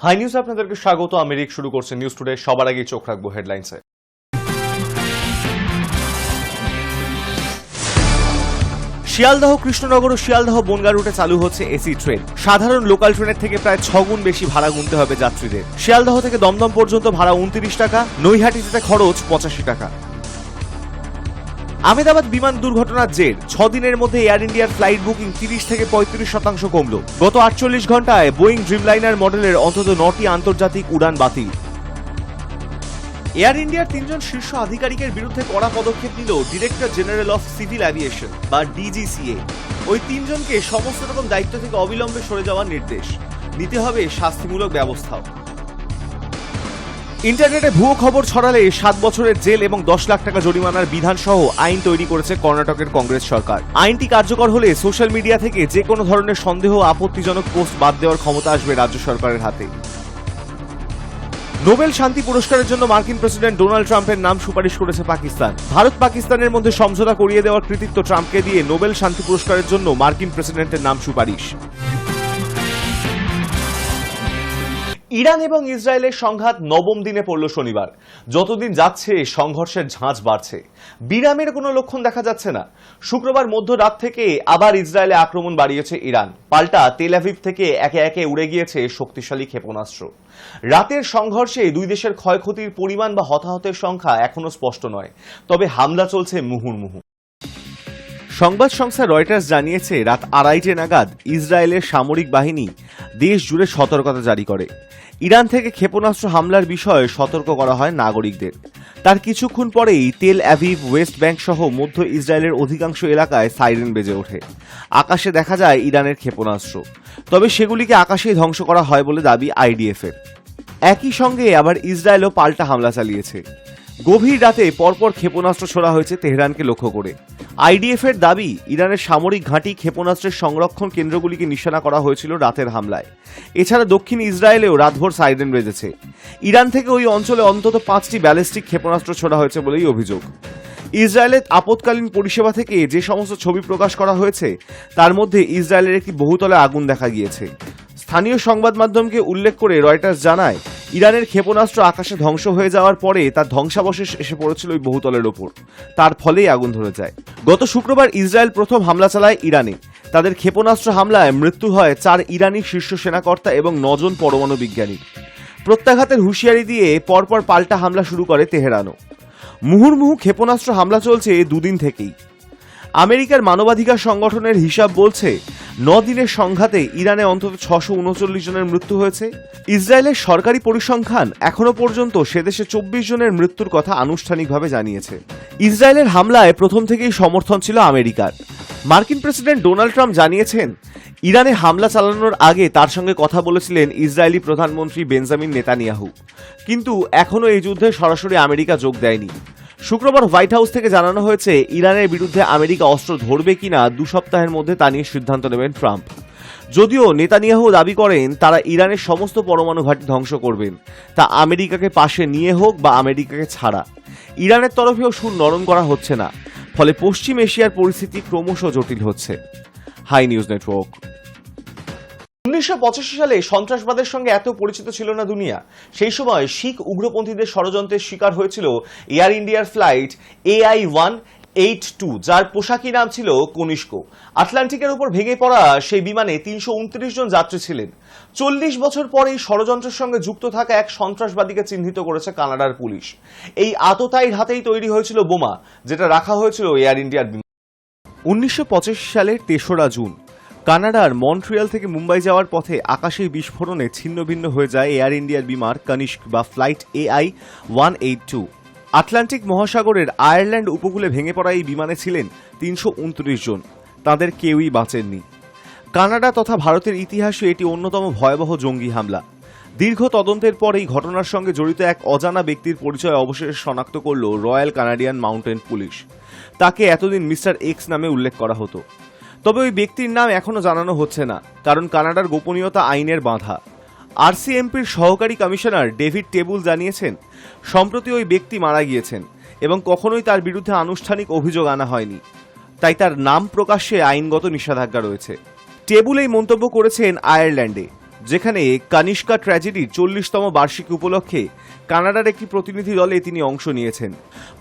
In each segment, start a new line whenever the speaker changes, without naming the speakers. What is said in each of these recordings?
High news আপনাদেরকে স্বাগত। আমি রিক, শুরু করছে নিউজ টুডে। সবার আগে চোখ রাখবো হেডলাইন্সে। শিয়ালদহ কৃষ্ণনগর ও শিয়ালদহ বনগাঁ রুটে চালু হচ্ছে এসি ট্রেন। সাধারণ লোকাল ট্রেনের থেকে প্রায় 6 গুণ বেশি ভাড়া গুনতে হবে যাত্রীদের। শিয়ালদহ থেকে দমদম পর্যন্ত ভাড়া 29 টাকা, নৈহাটি যেতে খরচ 85 টাকা। আহমেদাবাদ বিমান দুর্ঘটনার জের 6 দিনের মধ্যে এয়ার ইন্ডিয়ার ফ্লাইট বুকিং 30 থেকে 35% কমল। গত 48 ঘন্টায় বোয়িং ড্রিমলাইনার মডেলের অন্তত 9টি আন্তর্জাতিক উড়ান বাতিল। এয়ার ইন্ডিয়ার 3 জন শীর্ষ আধিকারিকের বিরুদ্ধে কড়া পদক্ষেপ নিল director general of civil aviation বা ডিজিসিএ। ওই 3 জনকে সমস্ত রকম দায়িত্ব থেকে অবিলম্বে সরে যাওয়ার নির্দেশ। নিতে হবে শাস্তিমূলক ব্যবস্থাও। ইন্টারনেটে ভুয়ো খবর ছড়ালে 7 বছরের জেল এবং 10 লাখ টাকা জরিমানার বিধান সহ আইন তৈরি করেছে কর্ণাটকের কংগ্রেস সরকার। আইনটি কার্যকর হলে সোশ্যাল মিডিয়া থেকে যে কোনো ধরনের সন্দেহ আপত্তিজনক পোস্ট বাদ দেওয়ার ক্ষমতা আসবে রাজ্য সরকারের হাতে। নোবেল শান্তি পুরস্কারের জন্য মার্কিন প্রেসিডেন্ট ডোনাল্ড ট্রাম্পের নাম সুপারিশ করেছে পাকিস্তান। ভারত পাকিস্তানের মধ্যে সমঝোতা করিয়ে দেওয়ার কৃতিত্ব ট্রাম্পকে দিয়ে নোবেল শান্তি পুরস্কারের জন্য মার্কিন প্রেসিডেন্টের নাম সুপারিশ। ইরান এবং ইসরায়েলের সংঘাত নবম দিনে পড়ল শনিবার। যতদিন যাচ্ছে সংঘর্ষের ঝাঁজ বাড়ছে, বিরামের কোনো লক্ষণ দেখা যাচ্ছে না। শুক্রবার মধ্যরাত থেকে আবার ইসরায়েলে আক্রমণ বাড়িয়েছে ইরান। পাল্টা তেল আভিভ থেকে একে একে উড়ে গিয়েছে শক্তিশালী ক্ষেপণাস্ত্র। রাতের সংঘর্ষে দুই দেশের ক্ষয়ক্ষতির পরিমাণ বা হতাহতের সংখ্যা এখনো স্পষ্ট নয়, তবে হামলা চলছে মুহুর্মুহু। সংবাদ সংস্থা রয়টার্স জানিয়েছে, রাত 2:30 নাগাদ ইসরায়েলের সামরিক বাহিনী দেশ জুড়ে সতর্কতা জারি করে। ইরান থেকে ক্ষেপণাস্ত্র হামলার বিষয়ে সতর্ক করা হয় নাগরিকদের। তার কিছুক্ষণ পরেই তেল আভিভ, ওয়েস্ট ব্যাংক সহ মধ্য ইসরায়েলের অধিকাংশ এলাকায় সাইরেন বেজে ওঠে। আকাশে দেখা যায় ইরানের ক্ষেপণাস্ত্র, তবে সেগুলিকে আকাশেই ধ্বংস করা হয় বলে দাবি আইডিএফের। একই সঙ্গে আবার ইসরায়েলও পাল্টা হামলা চালিয়েছে। গভীর রাতে পরপর ক্ষেপণাস্ত্র ছোড়া হয়েছে তেহরানকে লক্ষ্য করে। আইডিএফের দাবি, ইরানের সামরিক ঘাঁটি, ক্ষেপণাস্ত্রের সংরক্ষণ কেন্দ্রগুলিকে নিশানা করা হয়েছিল রাতের হামলায়। এছাড়া দক্ষিণ ইসরায়েলেও রাতভর সাইরেন বেজেছে। ইরান থেকে ওই অঞ্চলে অন্তত 5টি ব্যালিস্টিক ক্ষেপণাস্ত্র ছোড়া হয়েছে বলেই অভিযোগ। ইসরায়েলের আপৎকালীন পরিষেবা থেকে যে সমস্ত ছবি প্রকাশ করা হয়েছে তার মধ্যে ইসরায়েলের একটি বহুতলে আগুন দেখা গিয়েছে। স্থানীয় সংবাদ মাধ্যমকে উল্লেখ করে রয়টার্স জানায়, ইরানের ক্ষেপণাস্ত্র আকাশে ধ্বংস হয়ে যাওয়ার পরে তার ধ্বংসাবশেষ এসে পড়েছিল ওই বহুতলের ওপর। তার ফলেই আগুন ধরে যায়। গত শুক্রবার ইসরায়েল প্রথম হামলা চালায় ইরানে। তাদের ক্ষেপণাস্ত্র হামলায় মৃত্যু হয় 4 ইরানি শীর্ষ সেনাকর্তা এবং 9 জন পরমাণু বিজ্ঞানী। প্রত্যাঘাতের হুঁশিয়ারি দিয়ে পরপর পাল্টা হামলা শুরু করে তেহরানও। মুহুর্মুহু ক্ষেপণাস্ত্র হামলা চলছে দুদিন থেকেই। আমেরিকার মানবাধিকার সংগঠনের হিসাব বলছে, 9 দিনের সংঘাতে ইরানে অন্তত 639 জনের মৃত্যু হয়েছে। ইসরায়েলের সরকারি পরিসংখ্যান এখনো পর্যন্ত সেদেশে 24 জনের মৃত্যুর কথা আনুষ্ঠানিকভাবে জানিয়েছে। ইসরায়েলের হামলায় প্রথম থেকেই সমর্থন ছিল আমেরিকার। মার্কিন প্রেসিডেন্ট ডোনাল্ড ট্রাম্প জানিয়েছেন, ইরানে হামলা চালানোর আগে তার সঙ্গে কথা বলেছিলেন ইসরায়েলি প্রধানমন্ত্রী বেঞ্জামিন নেতানিয়াহু। কিন্তু এখনো এই যুদ্ধে সরাসরি আমেরিকা যোগ দেয়নি। শুক্রবার হোয়াইট হাউস থেকে জানানো হয়েছে, ইরানের বিরুদ্ধে আমেরিকা অস্ত্র ধরবে কিনা 2 সপ্তাহের মধ্যে তা নিয়ে সিদ্ধান্ত নেবেন ট্রাম্প। যদিও নেতানিয়াহু দাবি করেন তারা ইরানের সমস্ত পরমাণু ঘাঁটি ধ্বংস করবেন, তা আমেরিকাকে পাশে নিয়ে হোক বা আমেরিকাকে ছাড়া। ইরানের তরফেও সুর নরম করা হচ্ছে না, ফলে পশ্চিম এশিয়ার পরিস্থিতি ক্রমশ জটিল হচ্ছে। High news network. 1985 সালে সন্ত্রাসবাদের সঙ্গে এত পরিচিত ছিল না দুনিয়া। সেই সময় শিখ উগ্রপন্থীদের ষড়যন্ত্রের শিকার হয়েছিল এয়ার ইন্ডিয়ার ফ্লাইট AI-182, যার পোশাকি নাম ছিল কনিষ্ক। আটলান্টিকের উপর ভেঙে পড়া সেই বিমানে 329 জন যাত্রী ছিলেন। 40 বছর পর এই ষড়যন্ত্রের সঙ্গে যুক্ত থাকা এক সন্ত্রাসবাদীকে চিহ্নিত করেছে কানাডার পুলিশ। এই আততায়ীর হাতেই তৈরি হয়েছিল বোমা, যেটা রাখা হয়েছিল এয়ার ইন্ডিয়ার বিমানে। 1985 সালের 3রা জুন কানাডার মন্ট্রিয়াল থেকে মুম্বাই যাওয়ার পথে আকাশেই বিস্ফোরণে ছিন্নভিন্ন হয়ে যায় এয়ার ইন্ডিয়ার বিমান কনিষ্ক বা ফ্লাইট AI-182। আটলান্টিক মহাসাগরের আয়ারল্যান্ড উপকূলে ভেঙে পড়া এই বিমানে ছিলেন 329 জন। তাদের কেউই বাঁচেননি। কানাডা তথা ভারতের ইতিহাসে এটি অন্যতম ভয়াবহ জঙ্গি হামলা। দীর্ঘ তদন্তের পর এই ঘটনার সঙ্গে জড়িত এক অজানা ব্যক্তির পরিচয় অবশেষে শনাক্ত করল রয়্যাল কানাডিয়ান মাউন্টেন পুলিশ। তাকে এতদিন মিস্টার এক্স নামে উল্লেখ করা হতো, তবে ওই ব্যক্তির নাম এখনো জানানো হচ্ছে না, কারণ কানাডার গোপনীয়তা আইনের বাঁধা। আরসিএমপির সহকারী কমিশনার ডেভিড টেবুল জানিয়েছেন, সম্প্রতি ওই ব্যক্তি মারা গিয়েছেন এবং কখনোই তার বিরুদ্ধে আনুষ্ঠানিক অভিযোগ আনা হয়নি, তাই তার নাম প্রকাশ্যে আইনগত নিষেধাজ্ঞা রয়েছে। টেবুল এই মন্তব্য করেছেন আয়ারল্যান্ডে। যেখানে কানিষ্কা ট্র্যাজেডির 40তম বার্ষিকী উপলক্ষে কানাডার একটি প্রতিনিধি দলে তিনি অংশ নিয়েছেন।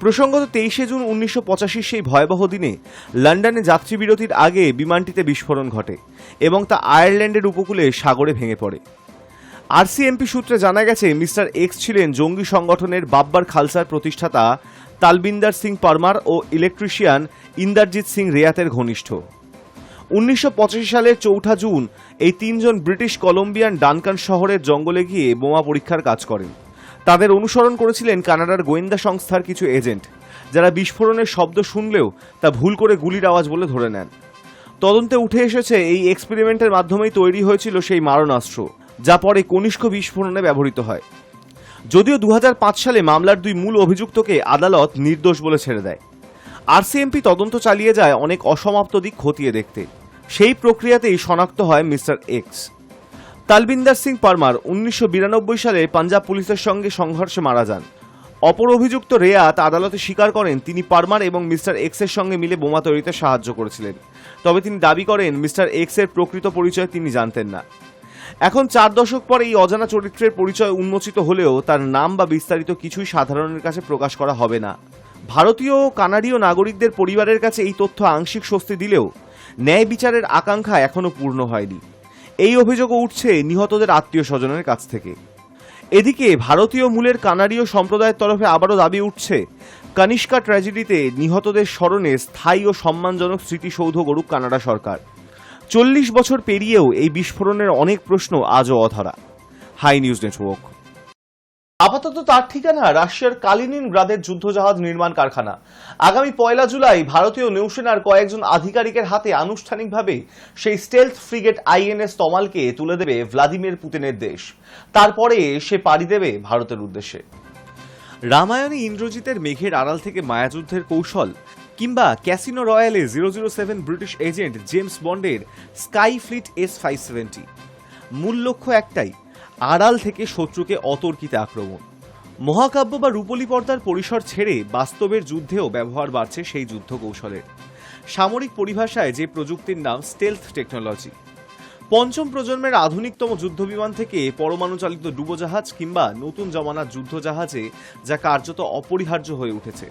প্রসঙ্গত 23শে জুন 1985 সেই ভয়াবহ দিনে লন্ডনে যাত্রীবিরতির আগে বিমানটিতে বিস্ফোরণ ঘটে এবং তা আয়ারল্যান্ডের উপকূলে সাগরে ভেঙে পড়ে। আরসিএমপি সূত্রে জানা গেছে মিস্টার এক্স ছিলেন জঙ্গি সংগঠনের বাব্বার খালসার প্রতিষ্ঠাতা তালবিন্দর সিং পারমার ও ইলেকট্রিশিয়ান ইন্দারজিৎ সিং রেয়াতের ঘনিষ্ঠ। 1985 সালের 4 জুন এই তিনজন ব্রিটিশ কলম্বিয়ান ডানকান শহরের জঙ্গলে গিয়ে বোমা পরীক্ষার কাজ করেন। তাদের অনুসরণ করেছিলেন কানাডার গোয়েন্দা সংস্থার কিছু এজেন্ট, যারা বিস্ফোরণের শব্দ শুনলেও তা ভুল করে গুলির আওয়াজ বলে ধরে নেন। তদন্তে উঠে এসেছে এই এক্সপেরিমেন্টের মাধ্যমেই তৈরি হয়েছিল সেই মারণাস্ত্র, যা পরে কনিষ্ক বিস্ফোরণে ব্যবহৃত হয়। যদিও 2005 সালে মামলার 2 মূল অভিযুক্তকে আদালত নির্দোষ বলে ছেড়ে দেয়। আরসিএমপি তদন্ত চালিয়ে যায় অনেক অসমাপ্ত দিক খতিয়ে দেখতে। সেই প্রক্রিয়াতেই শনাক্ত হয় মিস্টার এক্স। তালবিন্দর সিং পারমার 1992 সালে পাঞ্জাব পুলিশের সঙ্গে সংঘর্ষে মারা যান। অপর অভিযুক্ত রেয়াত আদালতে স্বীকার করেন তিনি পারমার এবং মিস্টার এক্সের সঙ্গে মিলে বোমা তৈরিতে সাহায্য করেছিলেন। তবে তিনি দাবি করেন মিস্টার এক্সের প্রকৃত পরিচয় তিনি জানতেন না। এখন 4 দশক পর এই অজানা চরিত্রের পরিচয় উন্মোচিত হলেও তার নাম বা বিস্তারিত কিছুই সাধারণের কাছে প্রকাশ করা হবে না। ভারতীয় ও কানাডীয় নাগরিকদের পরিবারের কাছে এই তথ্য আংশিক স্বস্তি দিলেও ন্যায় বিচারের আকাঙ্ক্ষা এখনো পূর্ণ হয়নি। এই অভিযোগও উঠছে নিহতদের আত্মীয় স্বজনের কাছ থেকে। এদিকে ভারতীয় মূলের কানাডীয় সম্প্রদায়ের তরফে আবারও দাবি উঠছে কানিষ্কা ট্র্যাজেডিতে নিহতদের স্মরণে স্থায়ী ও সম্মানজনক স্মৃতিসৌধ গড়ুক কানাডা সরকার। 40 বছর পেরিয়েও এই বিস্ফোরণের অনেক প্রশ্ন আজও অধরা। High news Network. আপাতত তার ঠিকানা রাশিয়ার কালিনিনগ্রাদের যুদ্ধজাহাজ নির্মাণ কারখানা। আগামী 1 জুলাই ভারতীয় নৌসেনার কয়েকজন আধিকারিকের হাতে আনুষ্ঠানিকভাবে সেই স্টেলথ ফ্রিগেট আইএনএস তমালকে তুলে দেবে ভ্লাদিমির পুতিনের দেশ। তারপরে সে পাড়ি দেবে ভারতের উদ্দেশ্যে। রামায়ণে ইন্দ্রজিতের মেঘের আড়াল থেকে মায়াযুদ্ধের কৌশল, কিংবা ক্যাসিনো রয়্যালে 007 ব্রিটিশ এজেন্ট জেমস বন্ডের স্কাই ফ্লিট S-570, মূল লক্ষ্য একটাই, আড়াল থেকে শত্রুকে অতর্কিতে আক্রমণ। মহাকাব্য বা রূপলী পর্দার পরিসর ছেড়ে বাস্তবের যুদ্ধেও ব্যবহার বাড়ছে সেই যুদ্ধ কৌশলের। সামরিক পরিভাষায় যে প্রযুক্তির নাম স্টেলথ টেকনোলজি। পঞ্চম প্রজন্মের আধুনিকতম যুদ্ধবিমান থেকে পরমাণু চালিত ডুবোজাহাজ কিংবা নতুন জমানার যুদ্ধজাহাজে যা কার্যত অপরিহার্য হয়ে উঠেছে।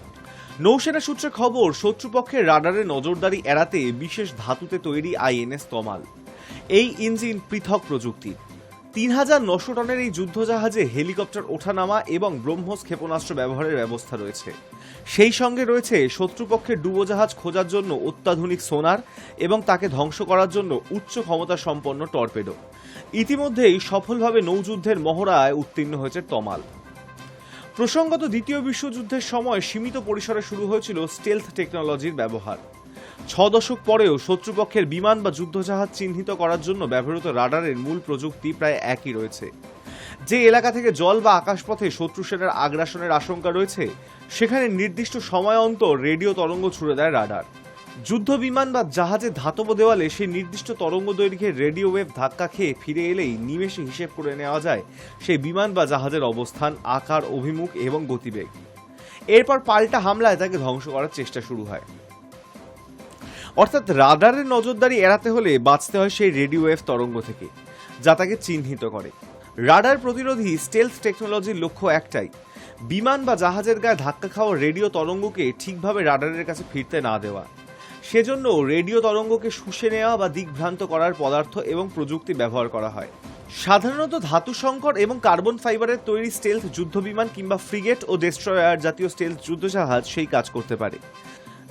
নৌসেনা সূত্রে খবর, শত্রুপক্ষের রাডারে নজরদারি এড়াতে বিশেষ ধাতুতে তৈরি আইএনএস তমাল। এই ইঞ্জিন পৃথক প্রযুক্তির। 3900 টনের এই যুদ্ধজাহাজে হেলিকপ্টার ওঠানামা এবং ব্রহ্মস ক্ষেপণাস্ত্র ব্যবহারের ব্যবস্থা রয়েছে। সেই সঙ্গে রয়েছে শত্রুপক্ষের ডুবোজাহাজ খোঁজার জন্য অত্যাধুনিক সোনার এবং তাকে ধ্বংস করার জন্য উচ্চ ক্ষমতা সম্পন্ন টর্পেডো। ইতিমধ্যেই সফলভাবে নৌযুদ্ধের মহড়ায় উত্তীর্ণ হয়েছে তমাল। প্রসঙ্গত, দ্বিতীয় বিশ্বযুদ্ধের সময় সীমিত পরিসরে শুরু হয়েছিল স্টেলথ টেকনোলজির ব্যবহার। 6 দশক পরেও শত্রুপক্ষের বিমান বা যুদ্ধজাহাজ চিহ্নিত করার জন্য ব্যবহৃত রাডারের মূল প্রযুক্তি প্রায় একই রয়েছে। যে এলাকা থেকে জল বা আকাশপথে শত্রু সেনার আগ্রাসনের আশঙ্কা রয়েছে, সেখানে নির্দিষ্ট সময় অন্তর রেডিও তরঙ্গ ছুড়ে দেয় রাডার। যুদ্ধ বিমান বা জাহাজের ধাতব দেওয়ালে সেই নির্দিষ্ট তরঙ্গ দৈর্ঘ্যের রেডিও ওয়েভ ধাক্কা খেয়ে ফিরে এলেই নিমেষে হিসেব করে নেওয়া যায় সেই বিমান বা জাহাজের অবস্থান, আকার, অভিমুখ এবং গতিবেগ। এরপর পাল্টা হামলায় তাকে ধ্বংস করার চেষ্টা শুরু হয়। অর্থাৎ রাডারের নজরদারি এড়াতে হলে বাঁচতে হয় সেই রেডিও ওয়েভ তরঙ্গ থেকে, যা তাকে চিহ্নিত করে। রাডার প্রতিরোধী স্টেলথ টেকনোলজির লক্ষ্য একটাই, বিমান বা জাহাজের গায়ে ধাক্কা খাওয়া রেডিও তরঙ্গকে ঠিকভাবে রাডারের কাছে ফিরতে না দেওয়া। সেজন্য রেডিও তরঙ্গকে শুষে নেওয়া বা দিকভ্রান্ত করার পদার্থ এবং প্রযুক্তি ব্যবহার করা হয়। সাধারণত ধাতু সংকর এবং কার্বন ফাইবারের তৈরি স্টেলথ যুদ্ধবিমান কিংবা ফ্রিগেট ও ডেস্ট্রয়ার জাতীয় স্টেলথ যুদ্ধজাহাজ সেই কাজ করতে পারে,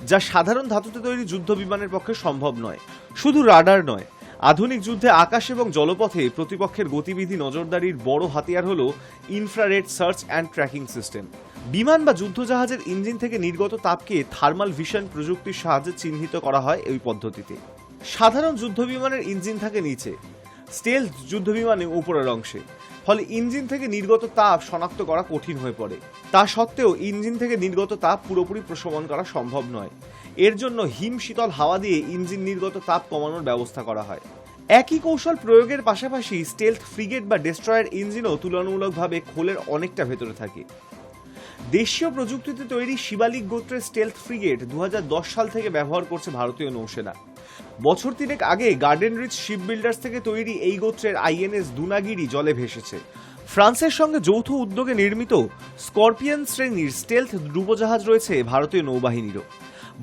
যা সাধারণ ধাতুতে তৈরি যুদ্ধ বিমানের পক্ষে সম্ভব নয়। শুধু রাডার নয়, আধুনিক যুদ্ধে আকাশ এবং জলপথে প্রতিপক্ষের গতিবিধি নজরদারির বড় হাতিয়ার হল infrared search and tracking system. বিমান বা যুদ্ধজাহাজের ইঞ্জিন থেকে নির্গত তাপকে থার্মাল ভিশন প্রযুক্তির সাহায্যে চিহ্নিত করা হয় এই পদ্ধতিতে। সাধারণ যুদ্ধবিমানের ইঞ্জিন থাকে নিচে, স্টেলথ যুদ্ধবিমানে উপরের অংশে, ফলে ইঞ্জিন থেকে নির্গত তাপ শনাক্ত করা কঠিন হয়ে পড়ে। তা সত্ত্বেও ইঞ্জিন থেকে নির্গত তাপ পুরোপুরি প্রশমন করা সম্ভব নয়। এর জন্য হিম শীতল হাওয়া দিয়ে ইঞ্জিন নির্গত তাপ কমানোর ব্যবস্থা করা হয়। একই কৌশল প্রয়োগের পাশাপাশি স্টেলথ ফ্রিগেট বা ডেস্ট্রয়ার ইঞ্জিনও তুলনামূলকভাবে খোলের অনেকটা ভেতরে থাকে। দেশীয় প্রযুক্তিতে তৈরি শিবালিক গোত্রের স্টেলথ ফ্রিগেট 2010 সাল থেকে ব্যবহার করছে ভারতীয় নৌসেনা। বছর তিনেক আগে গার্ডেন রিচ শিপ বিল্ডার্স থেকে তৈরি এই গোত্রের আইএনএস দুনাগিরি জলে ভেসেছে। ফ্রান্সের সঙ্গে যৌথ উদ্যোগে নির্মিত স্করপিয়ন শ্রেণীর স্টেলথ ডুবোজাহাজ রয়েছে ভারতীয় নৌবাহিনীরও।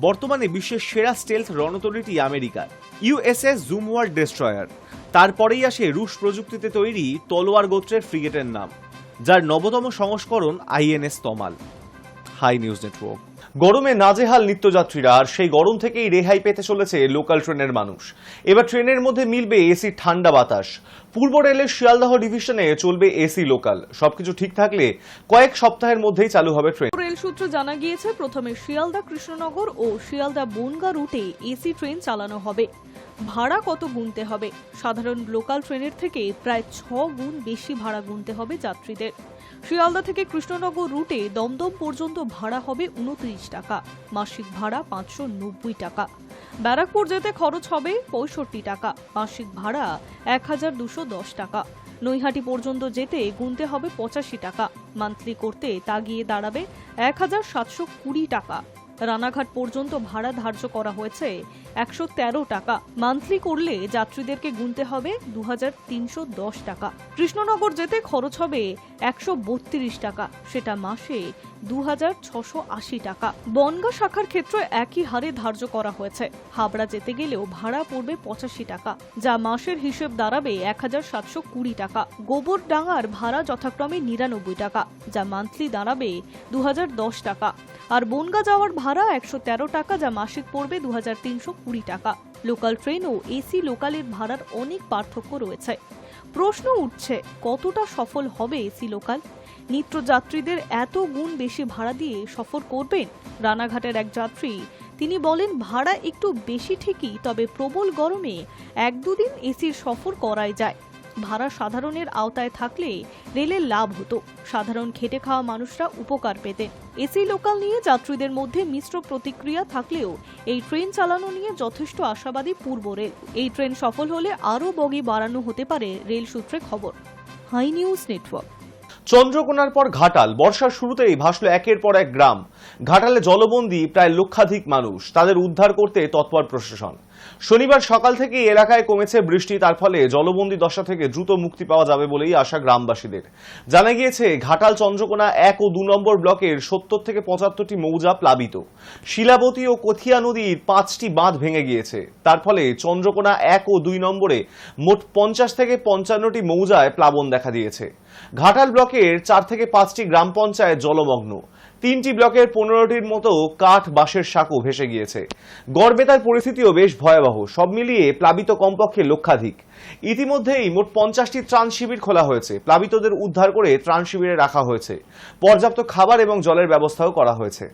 বর্তমানে বিশ্বের সেরা স্টেলথ রণতরীটি আমেরিকার ইউএসএস জুমওয়ার ডেস্ট্রয়ার। তারপরেই আসে রুশ প্রযুক্তিতে তৈরি তলোয়ার গোত্রের ফ্রিগেটের নাম, যার নবতম সংস্করণ INS Tamal. Hi news network. গরমে নাজেহাল নিত্যযাত্রীরা, আর সেই গরম থেকেই রেহাই পেতে চলেছে লোকাল ট্রেনের মানুষ। এবার ট্রেনের মধ্যে মিলবে এসি ঠান্ডা বাতাস। পূর্ব রেলের শিয়ালদহ ডিভিশনে চলবে এসি লোকাল। সবকিছু ঠিক থাকলে কয়েক সপ্তাহের মধ্যেই চালু হবে ট্রেন।
রেল সূত্র জানা গিয়েছে, প্রথমে শিয়ালদা কৃষ্ণনগর ও শিয়ালদা বনগা রুটে এসি ট্রেন চালানো হবে। ভাড়া কত গুনতে হবে? সাধারণ লোকাল ট্রেনের থেকে প্রায় 6 গুণ বেশি ভাড়া গুনতে হবে যাত্রীদের। শিয়ালদা থেকে কৃষ্ণনগর রুটে দমদম পর্যন্ত ভাড়া হবে 29 টাকা, মাসিক ভাড়া 590 টাকা। ব্যারাকপুর যেতে খরচ হবে 65 টাকা, মাসিক ভাড়া 1210 টাকা। নৈহাটি পর্যন্ত যেতে গুনতে হবে 85 টাকা, মান্থলি করতে তা গিয়ে দাঁড়াবে 1720 টাকা। রানাঘাট পর্যন্ত ভাড়া ধার্য করা হয়েছে 113 টাকা, মান্থলি করলে যাত্রীদেরকে গুনতে হবে 2310 টাকা। কৃষ্ণনগর যেতে খরচ হবে 132 টাকা, সেটা মাসে 2680 টাকা। বনগা শাখার ক্ষেত্রে একই হারে ধার্য করা হয়েছে। হাবড়া যেতে গেলেও ভাড়া পড়বে 85 টাকা, যা মাসের হিসেব দাঁড়াবে 1720 টাকা। গোবরডাঙ্গার ভাড়া যথাক্রমে 99 টাকা, যা মান্থলি দাঁড়াবে 2010 টাকা। আর বনগা যাওয়ার ভাড়া 113 টাকা, যা মাসিক পড়বে 2320 টাকা। লোকাল ট্রেন ও এসি লোকালের ভাড়ার অনেক পার্থক্য রয়েছে। প্রশ্ন উঠছে, কতটা সফল হবে এসি লোকাল? নিত্যযাত্রীদের এত গুণ বেশি ভাড়া দিয়ে সফর করবেন? রানাঘাটের এক যাত্রী, তিনি বলেন, ভাড়া একটু বেশি ঠিকই, তবে প্রবল গরমে 1-2 দিন এসির সফর করাই যায়। ভাড়া সাধারণের আওতায় থাকলে রেলের লাভ হতো, সাধারণ খেটে খাওয়া মানুষরা উপকার পেতেন। এসি লোকাল নিয়ে যাত্রীদের মধ্যে মিশ্র প্রতিক্রিয়া থাকলেও এই ট্রেন চালানো নিয়ে যথেষ্ট আশাবাদী পূর্ব রেল। এই ট্রেন সফল হলে আরও বগি বাড়ানো হতে পারে রেল সূত্রে খবর। High news network.
চন্দ্রকোনার পর ঘাটাল। বর্ষার শুরুতেই ভাসল একের পর এক গ্রাম। ঘাটালে জলবন্দী প্রায় লক্ষাধিক মানুষ, তাদের উদ্ধার করতে তৎপর প্রশাসন। শনিবার সকাল থেকে এলাকায় কমেছে বৃষ্টি, তার ফলে জলবন্দী দশা থেকে দ্রুত মুক্তি পাওয়া যাবে বলেই আশা গ্রামবাসীদের। জানা গিয়েছে, ঘাটাল চন্দ্রকোনা 1 ও 2 নম্বর ব্লকের 70 থেকে 75টি মৌজা প্লাবিত। শিলাবতী ও কথিয়া নদীর 5টি বাঁধ ভেঙে গিয়েছে। তার ফলে চন্দ্রকোনা 1 ও 2 নম্বরে মোট 50 থেকে 55টি মৌজায় প্লাবন দেখা দিয়েছে। ঘাটাল ব্লকের 4 থেকে 5টি গ্রাম পঞ্চায়েত জলমগ্ন। 3টি ব্লকের 15টির মতো কাঠ বাঁশের সাঁকো ভেসে গিয়েছে। গড়বেতার পরিস্থিতিও বেশ ভয়াবহ। সব মিলিয়ে প্লাবিত কমপক্ষে লক্ষাধিক। ইতিমধ্যেই মোট 50টি ত্রাণ শিবির খোলা হয়েছে। প্লাবিতদের উদ্ধার করে ত্রাণ শিবিরে রাখা হয়েছে। পর্যাপ্ত খাবার এবং জলের ব্যবস্থাও করা হয়েছে।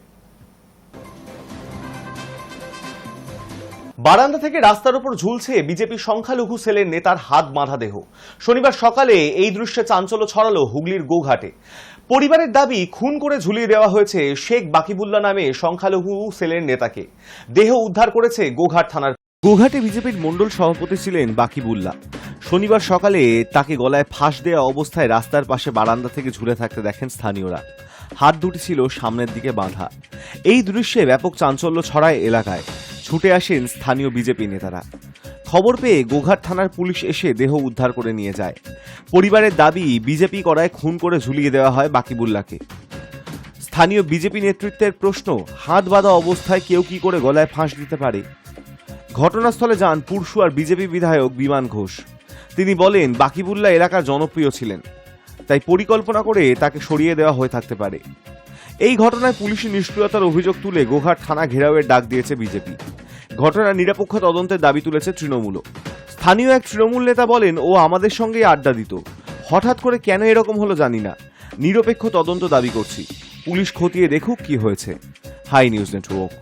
বারান্দা থেকে রাস্তার উপর ঝুলছে বিজেপি সংখ্যালঘু সেলের নেতার হাত বাঁধা দেহ। শনিবার সকালে এই দৃশ্যে চাঞ্চল্য ছড়ালো হুগলির গোঘাটে। পরিবারের দাবি, খুন করে ঝুলিয়ে দেওয়া হয়েছে শেখ বাকিবুল্লাহ নামে সংখ্যালঘু সেলের নেতাকে। দেহ উদ্ধার করেছে গোঘাট থানার। গোঘাটে বিজেপির মণ্ডল সভাপতি ছিলেন বাকিবুল্লাহ। শনিবার সকালে তাকে গলায় ফাঁস দেওয়া অবস্থায় রাস্তার পাশে বারান্দা থেকে ঝুলে থাকতে দেখেন স্থানীয়রা। হাত দুটি ছিল সামনের দিকে বাঁধা। এই দৃশ্যে ব্যাপক চাঞ্চল্য ছড়ায় এলাকায়। ছুটে আসেন স্থানীয় বিজেপি নেতারা। খবর পেয়ে গোঘাট থানার পুলিশ এসে দেহ উদ্ধার করে নিয়ে যায়। পরিবারের দাবি, বিজেপি করায় খুন করে ঝুলিয়ে দেওয়া হয় বাকিবুল্লাহকে। স্থানীয় বিজেপি নেতৃত্বের প্রশ্ন, হাত বাঁধা অবস্থায় কেউ কি করে গলায় ফাঁস দিতে পারে? ঘটনাস্থলে যান পুরসুয়ার বিজেপি বিধায়ক বিমান ঘোষ। তিনি বলেন, বাকিবুল্লাহ এলাকার জনপ্রিয় ছিলেন, তাই পরিকল্পনা করে তাকে সরিয়ে দেওয়া হয়ে থাকতে পারে। এই ঘটনায় পুলিশি নিষ্ক্রিয়তার অভিযোগ তুলে গোঘাট থানা ঘেরাওয়ের ডাক দিয়েছে বিজেপি। ঘটনার নিরপেক্ষ তদন্তের দাবি তুলেছে তৃণমূলও। স্থানীয় এক তৃণমূল নেতা বলেন, ও আমাদের সঙ্গেই আড্ডা দিত, হঠাৎ করে কেন এরকম হলো জানি না। নিরপেক্ষ তদন্ত দাবি করছি, পুলিশ খতিয়ে দেখুক কি হয়েছে। High news Network.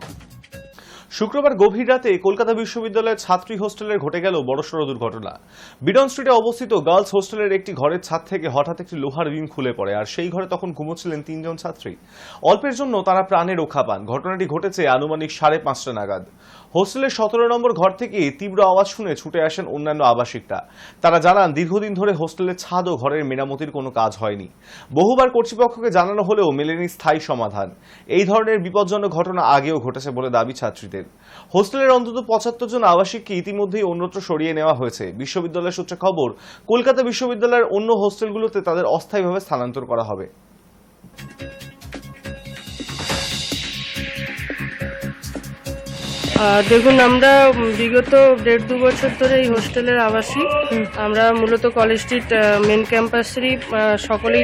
শুক্রবার গভীর রাতে কলকাতা বিশ্ববিদ্যালয়ের ছাত্রী হোস্টেলের ঘটে গেল বড়সড় দুর্ঘটনা। বিডন স্ট্রিটে অবস্থিত গার্লস হোস্টেলের একটি ঘরের ছাদ থেকে হঠাৎ একটি লোহার বিম খুলে পড়ে, আর সেই ঘরে তখন ঘুমোচ্ছিলেন 3 জন ছাত্রী। অল্পের জন্য তারা প্রাণে রক্ষা পান। ঘটনাটি ঘটেছে আনুমানিক 5:30 নাগাদ। হোস্টেলের 17 নম্বর ঘর থেকে তীব্র আওয়াজ শুনে ছুটে আসেন অন্যান্য আবাসিকরা। তারা জানান দীর্ঘদিন ধরে হোস্টেলের ছাদ ও ঘরের মেরামতির কোনো কাজ হয়নি। বহুবার কর্তৃপক্ষকে জানানো হলেও মেলেনি স্থায়ী সমাধান। এই ধরনের বিপজ্জনক ঘটনা আগেও ঘটেছে বলে দাবি ছাত্রীদের। হোস্টেলের অন্তত 75 জন আবাসিককে ইতিমধ্যেই অন্যত্র সরিয়ে নেওয়া হয়েছে। বিশ্ববিদ্যালয় সূত্রে খবর, কলকাতা বিশ্ববিদ্যালয়ের অন্য হোস্টেলগুলোতে তাদের অস্থায়ীভাবে স্থানান্তর করা হবে।
দেখুন, আমরা বিগত 1.5-2 বছর ধরে এই হোস্টেলের আবাসী। আমরা মূলত কলেজ স্ট্রিট মেন ক্যাম্পাসেরই সকলেই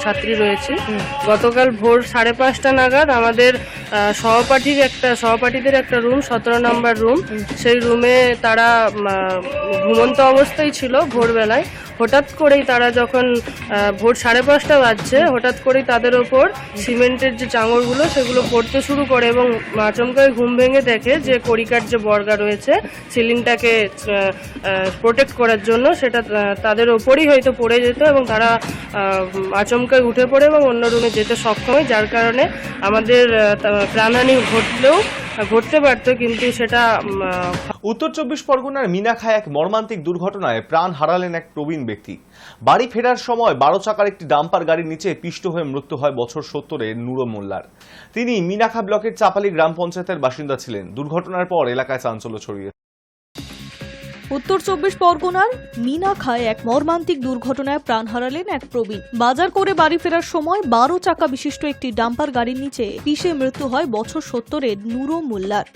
ছাত্রী রয়েছি। গতকাল ভোর 5:30 নাগাদ আমাদের সহপাঠীদের একটা রুম, 17 নম্বর রুম, সেই রুমে তারা ঘুমন্ত অবস্থায় ছিল। ভোরবেলায় হঠাৎ করেই তারা যখন ভোর 5:30 বাজছে, হঠাৎ করেই তাদের ওপর সিমেন্টের যে চাঙড়গুলো সেগুলো পড়তে শুরু করে এবং আচমকাই ঘুম ভেঙে দেখে যে কড়িকার যে বর্গা রয়েছে সিলিংটাকে প্রোটেক্ট করার জন্য, সেটা তাদের ওপরই হয়তো পড়ে যেত এবং তারা আচমকাই উঠে পড়ে এবং অন্য রুমে যেতে সক্ষম হয়, যার কারণে আমাদের প্রাণহানি ঘটতে পারত, কিন্তু সেটা।
উত্তর 24 পরগনার মিনাখায় এক মর্মান্তিক দুর্ঘটনায় প্রাণ হারালেন এক প্রবীণ ব্যক্তি। বাড়ি ফেরার সময় 12 চাকার একটি ডাম্পার গাড়ির নিচে পিষ্ট হয়ে মৃত্যু হয় বছর 70-এর নূরো মোল্লার। তিনি মিনাখা ব্লকের চাপালি গ্রাম পঞ্চায়েতের বাসিন্দা ছিলেন। দুর্ঘটনার পর এলাকায় চাঞ্চল্য ছড়িয়েছে।
উত্তর 24 পরগনার মিনাখায় এক মর্মান্তিক দুর্ঘটনায় প্রাণ হারালেন এক প্রবীণ। বাজার করে বাড়ি ফেরার সময় 12 চাকা বিশিষ্ট একটি ডাম্পার গাড়ির নিচে পিষে মৃত্যু হয় বছর 70-এর নূরো মোল্লার।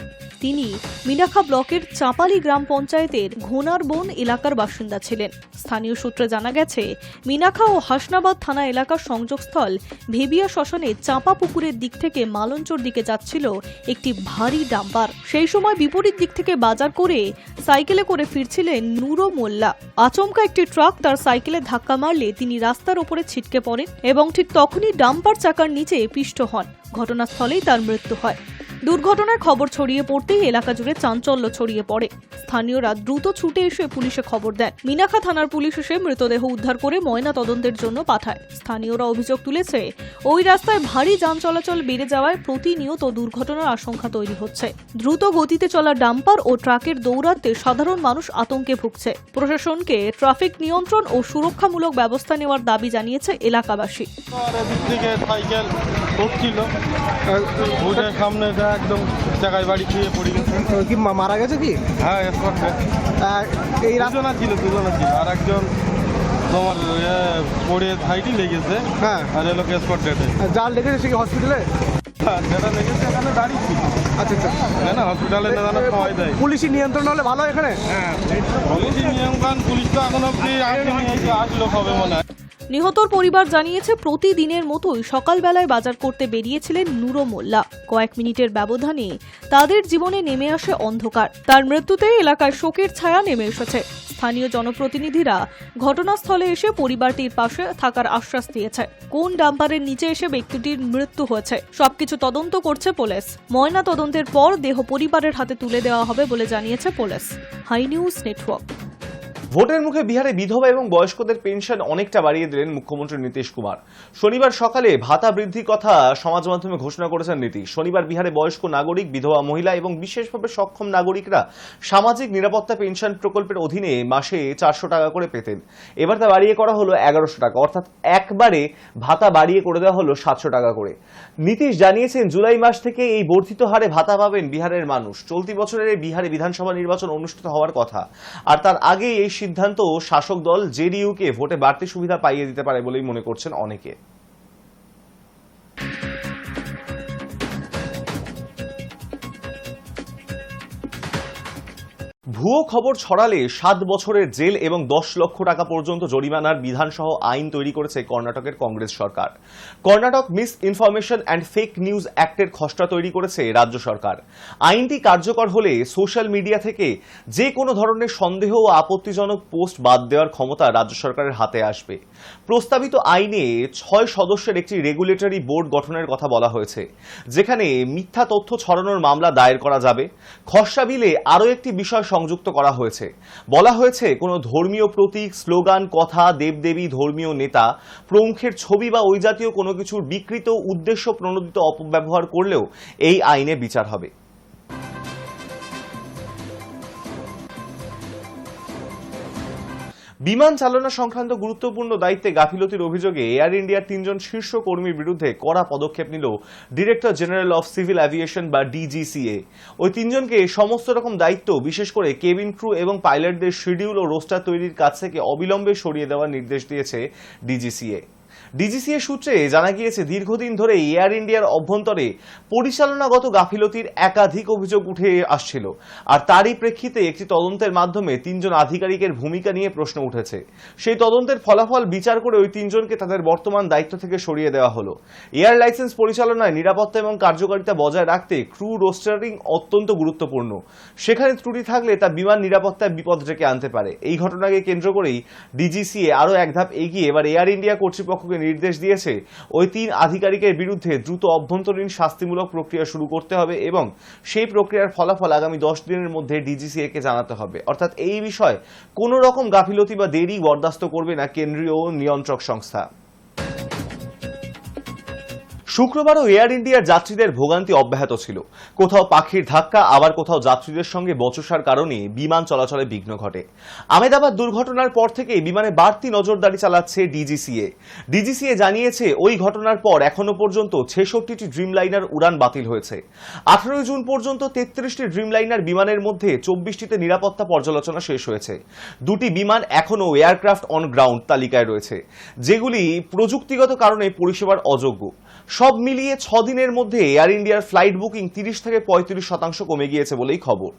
তিনি মিনাখা ব্লকের চাপালি গ্রাম পঞ্চায়েতের ঘোনারবন এলাকার বাসিন্দা ছিলেন। স্থানীয় সূত্রে জানা গেছে, মিনাখা ও হাসনাবাদ থানা এলাকার সংযোগস্থল ভেবিয়া শ্মশানে চাপা পুকুরের দিক থেকে মালঞ্চর দিকে যাচ্ছিল একটি ভারী ডাম্পার। সেই সময় বিপরীত দিক থেকে বাজার করে সাইকেলে করে ফিরছিলেন নূরো মোল্লা। আচমকা একটি ট্রাক তার সাইকেলে ধাক্কা মারলে তিনি রাস্তার ওপরে ছিটকে পড়েন এবং ঠিক তখনই ডাম্পার চাকার নিচে পিষ্ট হন। ঘটনাস্থলেই তার মৃত্যু হয়। দুর্ঘটনার খবর ছড়িয়ে পড়তেই এলাকা জুড়ে চাঞ্চল্য ছড়িয়ে পড়ে। স্থানীয়রা দ্রুত ছুটে এসে পুলিশে খবর দেন। মিনাখা থানার পুলিশ এসে মৃতদেহ উদ্ধার করে ময়না তদন্তের জন্য পাঠায়। স্থানীয়রা অভিযোগ তুলেছে, ওই রাস্তায় ভারী যান চলাচল বেড়ে যাওয়ায় প্রতিনিয়ত দুর্ঘটনার আশঙ্কা তৈরি হচ্ছে। দ্রুত গতিতে চলা ডাম্পার ও ট্রাকের দৌরাত্মে সাধারণ মানুষ আতঙ্কে ভুগছে। প্রশাসনকে ট্রাফিক নিয়ন্ত্রণ ও সুরক্ষামূলক ব্যবস্থা নেওয়ার দাবি জানিয়েছে এলাকাবাসী।
একদম জায়গায় বাড়ি খেয়ে পড়ে গেছে। কি মারা গেছে কি? হ্যাঁ, এই দুজনা ছিল আর একজন তোমার পড়ে সাইডে লেগেছে। হ্যাঁ, আর এলো স্পট ডেটে। যার লেগেছে সে কি হসপিটালে? হ্যাঁ, যেটা লেগেছে এখানে দাঁড়িয়ে ছিল। আচ্ছা, না হসপিটালে নেওয়ার সময় দেয়। পুলিশি নিয়ন্ত্রণ হলে ভালো এখানে। হ্যাঁ, পুলিশি নিয়ন্ত্রণ, পুলিশ তো এখন অব্দি আসলো হবে মনে হয়।
নিহতর পরিবার জানিয়েছে, প্রতিদিনের মতোই সকালবেলায় বাজার করতে বেরিয়েছিলেন নূরো মোল্লা। কয়েক মিনিটের ব্যবধানে তাদের জীবনে নেমে আসে অন্ধকার। তার মৃত্যুতে এলাকায় শোকের ছায়া নেমে এসেছে। স্থানীয় জনপ্রতিনিধিরা ঘটনাস্থলে এসে পরিবারটির পাশে থাকার আশ্বাস দিয়েছে। কোন ডাম্পারের নিচে এসে ব্যক্তিটির মৃত্যু হয়েছে সবকিছু তদন্ত করছে পুলিশ। ময়না তদন্তের পর দেহ পরিবারের হাতে তুলে দেওয়া হবে বলে জানিয়েছে পুলিশ। High news network.
ভোটের মুখে বিহারে বিধবা এবং বয়স্কদের পেনশন অনেকটা বাড়িয়ে দিলেন মুখ্যমন্ত্রী নীতিশ কুমার। শনিবার সকালে ভাতা বৃদ্ধির কথা সমাজ মাধ্যমে ঘোষণা করেছেন নীতিশ। শনিবার বিহারে বয়স্ক নাগরিক, বিধবা মহিলা এবং বিশেষভাবে সক্ষম নাগরিকরা সামাজিক নিরাপত্তা পেনশন প্রকল্পের অধীনে মাসে 400 টাকা করে পেতেন। এবার তা বাড়িয়ে করা হলো 1100 টাকা, অর্থাৎ একবারে ভাতা বাড়িয়ে করে দেওয়া হলো 700 টাকা করে। নীতিশ জানিয়েছেন, জুলাই মাস থেকে এই বর্ধিত হারে ভাতা পাবেন বিহারের মানুষ। চলতি বছরের বিহারে বিধানসভা নির্বাচন অনুষ্ঠিত হওয়ার কথা, আর তার আগেই এই সিদ্ধান্ত শাসক দল জেডিইউকে ভোটে বাড়তি সুবিধা পাইয়ে দিতে পারে বলেই মনে করছেন অনেকে। ভুয়ো খবর ছড়ালে 7 বছরের জেল এবং 10 লক্ষ টাকা পর্যন্ত জরিমানার বিধানসহ আইন তৈরি করেছে কর্ণাটকের কংগ্রেস সরকার। Karnataka misinformation and fake news অ্যাক্টের খসড়া তৈরি করেছে রাজ্য সরকার। আইনটি কার্যকর হলে সোশ্যাল মিডিয়া থেকে যে কোনো ধরনের সন্দেহ ও আপত্তিজনক পোস্ট বাদ দেওয়ার ক্ষমতা রাজ্য সরকারের হাতে আসবে। প্রস্তাবিত আইনে 6 সদস্যের একটি রেগুলেটরি বোর্ড গঠনের কথা বলা হয়েছে, যেখানে মিথ্যা তথ্য ছড়ানোর মামলা দায়ের করা যাবে। খসড়া বিলে আরও একটি বিষয় সংযুক্ত করা হয়েছে। বলা হয়েছে, কোনো ধর্মীয় প্রতীক, স্লোগান, কথা, দেবদেবী, ধর্মীয় নেতা প্রমুখের ছবি বা ওই জাতীয় কোনো কিছুর বিকৃত উদ্দেশ্য প্রণোদিত অপব্যবহার করলেও এই আইনে বিচার হবে। বিমান চালনা সংক্রান্ত গুরুত্বপূর্ণ দায়িত্বে গাফিলতির অভিযোগে এয়ার ইন্ডিয়ার 3 জন শীর্ষ কর্মীর বিরুদ্ধে কড়া পদক্ষেপ নিল director general of civil aviation বা ডিজিসিএ। ওই 3 জনকে সমস্ত রকম দায়িত্ব, বিশেষ করে কেবিন ক্রু এবং পাইলটদের শিডিউল ও রোস্টার তৈরির কাজ থেকে অবিলম্বে সরিয়ে দেওয়ার নির্দেশ দিয়েছে ডিজিসিএ। ডিজিসিএ সূত্রে জানা গিয়েছে, দীর্ঘদিন ধরে এয়ার ইন্ডিয়ার অভ্যন্তরে পরিচালনাগত গাফিলতির একাধিক অভিযোগ উঠে আসছিল, আর তারই প্রেক্ষিতে একটি তদন্তের মাধ্যমে 3 জন আধিকারিকের ভূমিকা নিয়ে প্রশ্ন উঠেছে। সেই তদন্তের ফলাফল বিচার করে ওই 3 জনকে তাদের বর্তমান দায়িত্ব থেকে সরিয়ে দেওয়া হলো। এয়ার লাইসেন্স পরিচালনায় নিরাপত্তা এবং কার্যকারিতা বজায় রাখতে ক্রু রোস্টারিং অত্যন্ত গুরুত্বপূর্ণ। সেখানে ত্রুটি থাকলে তা বিমান নিরাপত্তায় বিপদ ডেকে আনতে পারে। এই ঘটনাকে কেন্দ্র করেই ডিজিসিএ আরও এক ধাপ এগিয়ে এবার এয়ার ইন্ডিয়া কর্তৃপক্ষকে নির্দেশ দিয়েছে ওই 3 আধিকারিকের বিরুদ্ধে দ্রুত অভ্যন্তরীণ শাস্তিমূলক প্রক্রিয়া শুরু করতে হবে এবং সেই প্রক্রিয়ার ফলাফল আগামী 10 দিনের মধ্যে ডিজিসিএ কে জানাতে হবে। অর্থাৎ এই বিষয়ে কোনো রকম গাফিলতি বা দেরি বরদাস্ত করবে না কেন্দ্রীয় নিয়ন্ত্রক সংস্থা। শুক্রবারও এয়ার ইন্ডিয়ার যাত্রীদের ভোগান্তি অব্যাহত ছিল। কোথাও পাখির ধাক্কা, আবার কোথাও যাত্রীদের সঙ্গে বচসার কারণে বিমান চলাচলে বিঘ্ন ঘটে। আহমেদাবাদ দুর্ঘটনার পর থেকে বিমানে বাড়তি নজরদারি চালাচ্ছে ডিজিসিএ। ডিজিসিএ জানিয়েছে, ওই ঘটনার পর এখনো পর্যন্ত 66টি ড্রিমলাইনার উড়ান বাতিল হয়েছে। 18 জুন পর্যন্ত 33টি ড্রিমলাইনার বিমানের মধ্যে 24টিতে নিরাপত্তা পর্যালোচনা শেষ হয়েছে। 2টি বিমান এখনো এয়ারক্রাফট অন গ্রাউন্ড তালিকায় রয়েছে, যেগুলি প্রযুক্তিগত কারণে পরিষেবার অযোগ্য। সব মিলিয়ে 6 দিনের মধ্যে এয়ার ইন্ডিয়ার ফ্লাইট বুকিং 30 থেকে 35% কমে গিয়েছে বলেই খবর।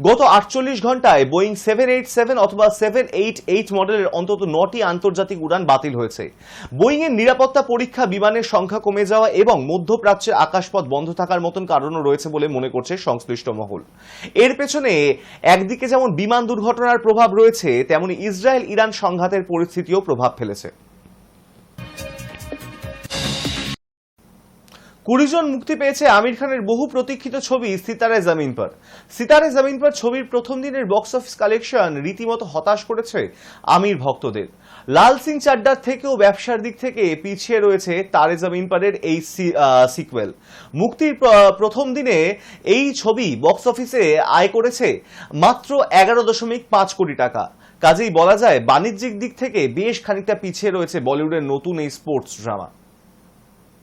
গত 48 ঘন্টায় বোয়িং 787 অথবা 788 মডেলের অন্তত 9টি আন্তর্জাতিক উড়ান বাতিল হয়েছে। বোয়িং এর নিরাপত্তা পরীক্ষা, বিমানের সংখ্যা কমে যাওয়া এবং মধ্যপ্রাচ্যে আকাশপথ বন্ধ থাকার মতন কারণও রয়েছে বলে মনে করছে সংশ্লিষ্ট মহল। এর পেছনে একদিকে যেমন বিমান দুর্ঘটনার প্রভাব রয়েছে, তেমনি ইসরায়েল ইরান সংঘাতের পরিস্থিতিও প্রভাব ফেলেছে। 20 জন মুক্তি পেয়েছে আমির খানের বহু প্রতীক্ষিত ছবি সিতারে জমিন পর। সিতারে জমিন পর ছবির প্রথম দিনের বক্স অফিস কালেকশন রীতিমতো হতাশ করেছে আমির ভক্তদের। লাল সিং চাড্ডার থেকেও ব্যবসার দিক থেকে পিছিয়ে রয়েছে তারে জমিন পরের এই সিকুয়েল। মুক্তির প্রথম দিনে এই ছবি বক্স অফিসে আয় করেছে মাত্র 11.5 কোটি টাকা। কাজেই বলা যায় বাণিজ্যিক দিক থেকে বেশ খানিকটা পিছিয়ে রয়েছে বলিউডের নতুন এই স্পোর্টস ড্রামা।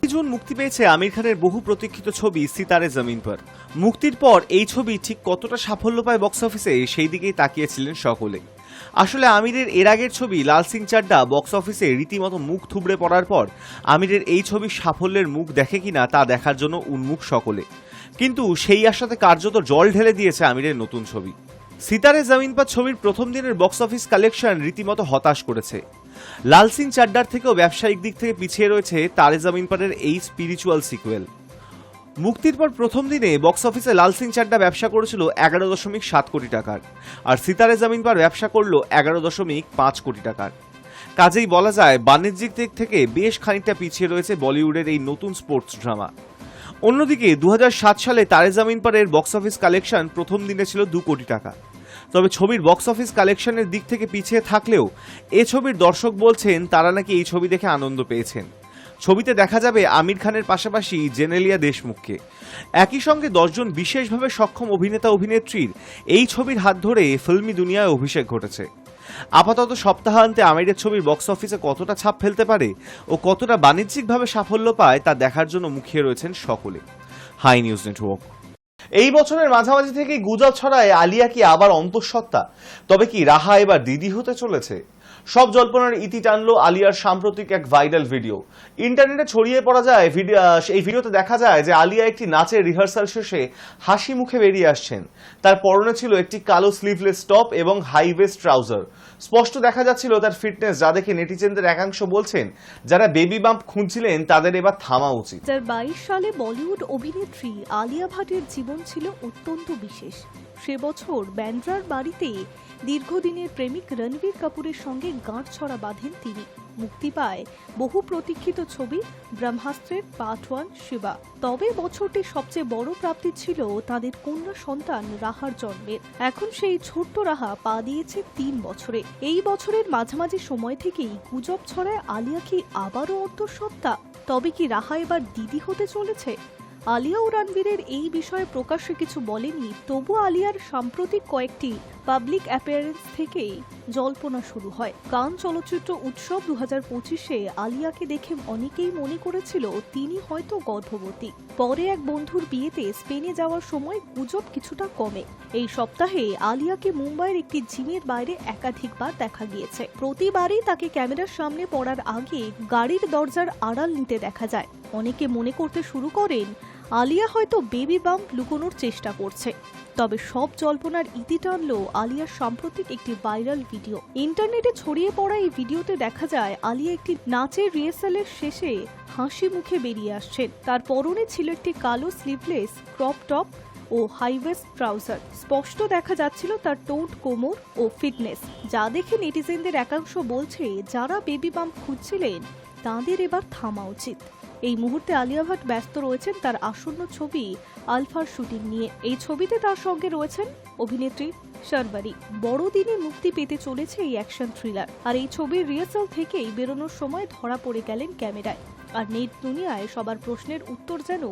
জুন মুক্তি পেয়েছে আমির খানের বহু প্রতীক্ষিত ছবি সিতারে জমিন পর। মুক্তির পর এই ছবি ঠিক কতটা সাফল্য পায় বক্স অফিসে, সেই দিকেই তাকিয়েছিলেন সকলে। আসলে আমিরের এর আগের ছবি লাল সিং চাড্ডা বক্স অফিসে রীতিমতো মুখ থুবড়ে পড়ার পর আমিরের এই ছবির সাফল্যের মুখ দেখে কিনা তা দেখার জন্য উন্মুখ সকলে। কিন্তু সেই আশাতে কার্যত জল ঢেলে দিয়েছে আমিরের নতুন ছবি। সিতারে জমিন পর ছবির প্রথম দিনের বক্স অফিস কালেকশন রীতিমতো হতাশ করেছে। লাল সিং চাড্ডার থেকেও ব্যবসায়িক দিক থেকে পিছিয়ে রয়েছে তারে জমিন পরের এই স্পিরিচুয়াল সিকুয়েল। মুক্তির পর প্রথম দিনে বক্স অফিসে লাল সিং চাড্ডা ব্যবসা করেছিল 11.7 কোটি টাকার, আর সিতারে জমিন পর ব্যবসা করলো 11.5 কোটি টাকার। কাজেই বলা যায় বাণিজ্যিক দিক থেকে বেশ খানিকটা পিছিয়ে রয়েছে বলিউডের এই নতুন স্পোর্টস ড্রামা। অন্যদিকে 2007 সালে তারে জমিন পরের বক্স অফিস কালেকশন প্রথম দিনে ছিল 2 কোটি টাকা। তবে ছবির বক্স অফিস কালেকশনের দিক থেকে পিছিয়ে থাকলেও এ ছবির দর্শক বলছেন তারা নাকি এই ছবি দেখে আনন্দ পেয়েছেন। ছবিতে দেখা যাবে আমির খানের পাশাপাশি জেনেলিয়া দেশমুখকে। একই সঙ্গে 10 জন বিশেষভাবে সক্ষম অভিনেতা অভিনেত্রীর এই ছবির হাত ধরে ফিল্মি দুনিয়ায় অভিষেক ঘটেছে। আপাতত সপ্তাহান্তে আমিরের ছবির বক্স অফিসে কতটা ছাপ ফেলতে পারে ও কতটা বাণিজ্যিকভাবে সাফল্য পায় তা দেখার জন্য মুখিয়ে রয়েছেন সকলে। High news Network. এই বছরের মাঝামাঝি থেকেই গুজব ছড়ায় আলিয়া কি আবার অন্তঃসত্ত্বা, তবে কি রাহা এবার দিদি হতে চলেছে? সব জল্পনার ইতি টানলো আলিয়ার সাম্প্রতিক এক ভাইরাল ভিডিও। ইন্টারনেটে ছড়িয়ে পড়া যায় এই ভিডিওতে দেখা যায় যে আলিয়া একটি নাচের রিহার্সাল শেষে হাসি মুখে বেরিয়ে আসছেন। তার পরনে ছিল একটি কালো স্লিভলেস টপ এবং হাই ওয়েস্ট ট্রাউজার। স্পষ্ট দেখা যাচ্ছিল তার ফিটনেস, যা দেখে নেটিজেনদের একাংশ বলছেন যারা বেবি বাম্প খুঁজছিলেন তাদের এবার থামা উচিত।
2022 সালে বলিউড অভিনেত্রী আলিয়া ভাটের জীবন ছিল অত্যন্ত বিশেষ। সে বছর ব্যান্ড্রার বাড়িতে দীর্ঘদিনের প্রেমিক রণবীর কাপুরের সঙ্গে গাঁটছড়া বাঁধেন তিনি। মুক্তি পায় বহু প্রতীক্ষিত ছবি ব্রহ্মাস্ত্রের পার্ট 1 শিবা। তবে বছরটির সবচেয়ে বড় প্রাপ্তি ছিল তাদের কন্যা সন্তান রাহার জন্মের। এখন সেই ছোট্ট রাহা পা দিয়েছে 3 বছরে। এই বছরের মাঝামাঝি সময় থেকেই গুজব ছড়ায় আলিয়া কি আবারও অন্তঃসত্ত্বা, তবে কি রাহা এবার দিদি হতে চলেছে? আলিয়া ও রণবীরের এই বিষয়ে প্রকাশ্যে কিছু বলেনি, তবু আলিয়ার সাম্প্রতিক কয়েকটি পাবলিক অ্যাপিয়ারেন্স থেকেই জল্পনা শুরু হয়। কান চলচ্চিত্র উৎসব 2025-এ আলিয়াকে দেখে অনেকেই মনে করেছিল তিনি হয়তো গর্ভবতী। পরে এক বন্ধুর বিয়েতে স্পেনে যাওয়ার সময় গুজব কিছুটা কমে। এই সপ্তাহে আলিয়াকে মুম্বাইয়ের একটি জিমের বাইরে একাধিকবার দেখা গিয়েছে। প্রতিবারই তাকে ক্যামেরার সামনে পড়ার আগে গাড়ির দরজার আড়াল নিতে দেখা যায়। অনেকে মনে করতে শুরু করেন আলিয়া হয়তো বেবি বাম্প লুকোনোর চেষ্টা করছে। তবে সব জল্পনার ইতি টানল আলিয়ার সাম্প্রতিক একটি ভাইরাল ভিডিও। ইন্টারনেটে ছড়িয়ে পড়া এই ভিডিওতে দেখা যায় আলিয়া একটি নাচের রিহার্সালের শেষে হাসি মুখে বেরিয়ে আসছেন। তার পরনে ছিল একটি কালো স্লিভলেস ক্রপ টপ ও হাইওয়েস্ট ট্রাউজার। স্পষ্ট দেখা যাচ্ছিল তার টোট, কোমর ও ফিটনেস, যা দেখে নেটিজেনদের একাংশ বলছে যারা বেবি বাম্প খুঁজছিলেন তাঁদের এবার থামা উচিত। এই মুহূর্তে আলিয়া ভাট ব্যস্ত রয়েছেন তার আসন্ন ছবি আলফার শুটিং নিয়ে। এই ছবিতে তার সঙ্গে রয়েছেন অভিনেত্রী শারবারি। বড়দিনে মুক্তি পেতে চলেছে এই অ্যাকশন থ্রিলার। আর এই ছবির রিহার্সাল থেকেই বেরোনোর সময় ধরা পড়ে গেলেন ক্যামেরায়। আর নেট দুনিয়ায় সবার প্রশ্নের উত্তর যেন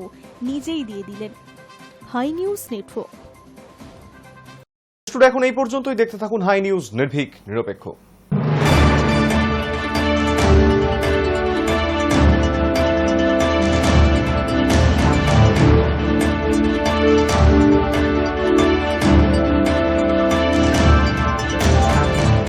নিজেই দিয়ে দিলেন। High news Network.
এখন এই পর্যন্তই। দেখতে থাকুন হাই নিউজ, নির্ভীক, নিরপেক্ষ।